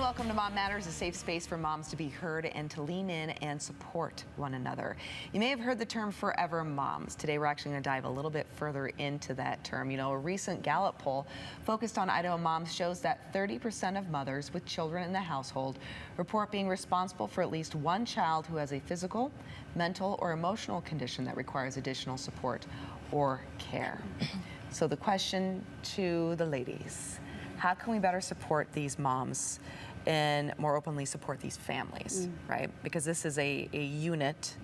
welcome to Mom Matters, a safe space for moms to be heard and to lean in and support one another. You may have heard the term forever moms. Today we're actually going to dive a little bit further into that term. You know, a recent Gallup poll focused on Idaho moms shows that 30% of mothers with children in the household report being responsible for at least one child who has a physical, mental, or emotional condition that requires additional support or care. So the question to the ladies: how can we better support these moms and more openly support these families, right? Because this is a unit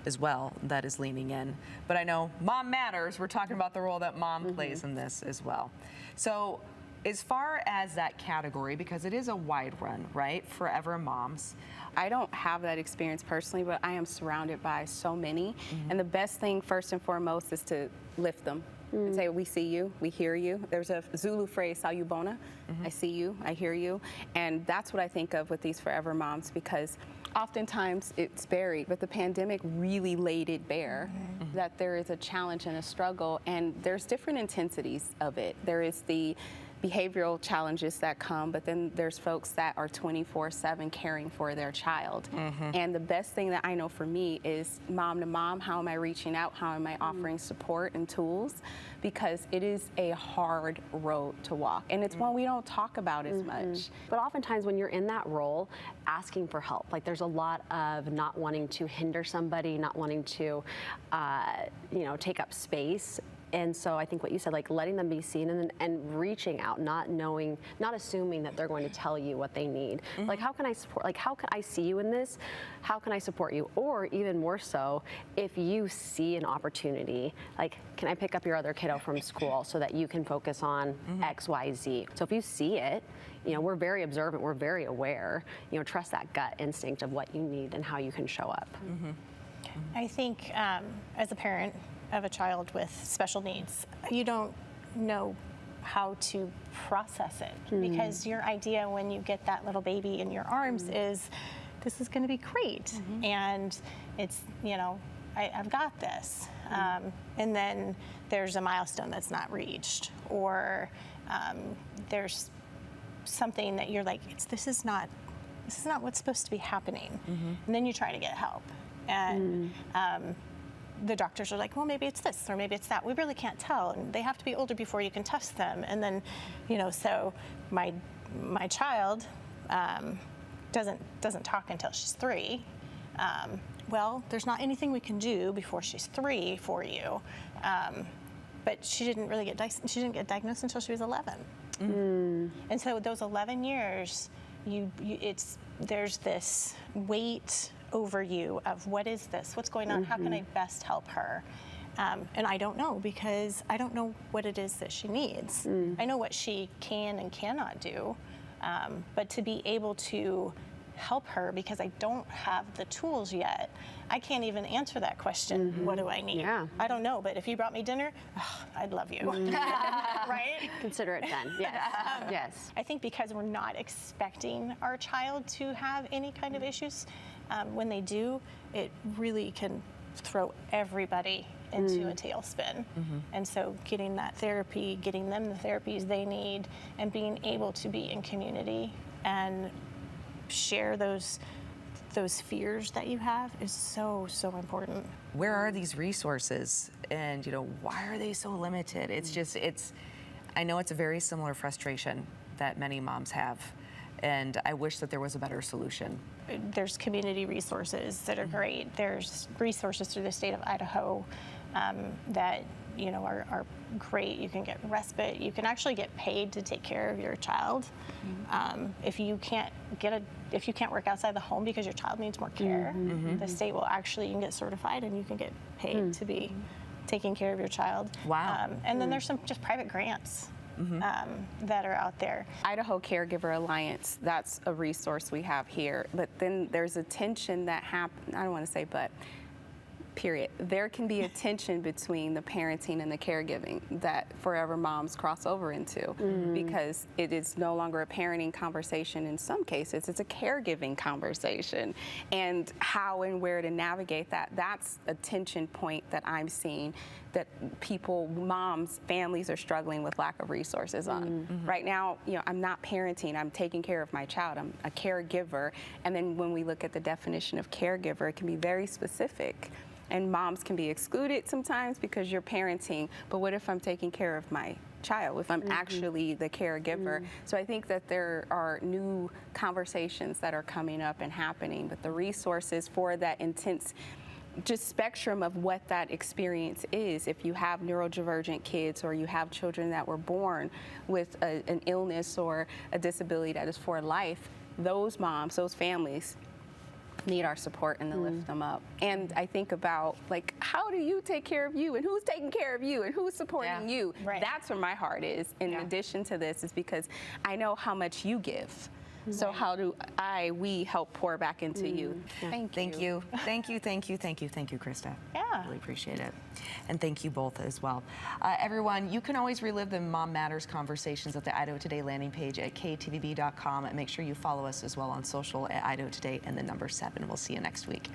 as well that is leaning in. But I know Mom Matters, we're talking about the role that mom plays in this as well. So as far as that category, because it is a wide run, right? Forever moms. I don't have that experience personally, but I am surrounded by so many. And the best thing, first and foremost, is to lift them. And say, we see you, we hear you. There's a Zulu phrase, sayubona, I see you, I hear you. And that's what I think of with these forever moms, because oftentimes it's buried, but the pandemic really laid it bare that there is a challenge and a struggle, and there's different intensities of it. There is the behavioral challenges that come, but then there's folks that are 24/7 caring for their child. And the best thing that I know for me is mom to mom, how am I reaching out? How am I offering support and tools? Because it is a hard road to walk, and it's one we don't talk about as much. But oftentimes when you're in that role, asking for help, like there's a lot of not wanting to hinder somebody, not wanting to, you know, take up space. And so I think what you said, like letting them be seen and reaching out, not knowing, not assuming that they're going to tell you what they need. Like, how can I support, like, how can I see you in this? How can I support you? Or even more so, if you see an opportunity, like, can I pick up your other kiddo from school so that you can focus on X, Y, Z? So if you see it, you know, we're very observant, we're very aware, you know, trust that gut instinct of what you need and how you can show up. I think as a parent of a child with special needs, you don't know how to process it, because your idea when you get that little baby in your arms is, this is going to be great, and it's, you know, I've got this. And then there's a milestone that's not reached, or there's something that you're like, this is not what's supposed to be happening. And then you try to get help, and the doctors are like, well, maybe it's this or maybe it's that. We really can't tell, and they have to be older before you can test them. And then, you know, so my child doesn't talk until she's 3. Well, there's not anything we can do before she's 3 for you. But she didn't really get diagnosed until she was 11. And so those 11 years, there's this weight over you of, what is this? What's going on? How can I best help her? And I don't know, because I don't know what it is that she needs. I know what she can and cannot do, but to be able to help her, because I don't have the tools yet, I can't even answer that question. What do I need? I don't know, but if you brought me dinner, I'd love you. Right? Consider it done. Yes. Yes. I think because we're not expecting our child to have any kind of issues, when they do, it really can throw everybody into a tailspin. And so getting that therapy, getting them the therapies they need, and being able to be in community and share those fears that you have is so important. Where are these resources, and, you know, why are they so limited? It's just, I know it's a very similar frustration that many moms have, and I wish that there was a better solution. There's community resources that are great. There's resources through the state of Idaho that, you know, are great. You can get respite. You can actually get paid to take care of your child. If you can't work outside the home because your child needs more care, the state will actually, you can get certified and you can get paid to be taking care of your child. Wow. And then there's some just private grants that are out there. Idaho Caregiver Alliance, that's a resource we have here. But then there's a tension that happens, I don't want to say but, period. There can be a tension between the parenting and the caregiving that forever moms cross over into because it is no longer a parenting conversation in some cases, it's a caregiving conversation. And how and where to navigate that, that's a tension point that I'm seeing that people, moms, families are struggling with lack of resources on. Right now, I'm not parenting, I'm taking care of my child, I'm a caregiver. And then when we look at the definition of caregiver, it can be very specific. And moms can be excluded sometimes because you're parenting, but what if I'm taking care of my child, if I'm actually the caregiver? So I think that there are new conversations that are coming up and happening, but the resources for that intense just spectrum of what that experience is. If you have neurodivergent kids or you have children that were born with an illness or a disability that is for life, those moms, those families need our support and to lift them up. And I think about, like, how do you take care of you, and who's taking care of you, and who's supporting you? Right. That's where my heart is, in addition to this, is because I know how much you give. So how do we help pour back into you? Thank you. Thank you, Krista. Yeah. Really appreciate it. And thank you both as well. Everyone, you can always relive the Mom Matters conversations at the Idaho Today landing page at ktvb.com. And make sure you follow us as well on social at Idaho Today and the number 7. We'll see you next week.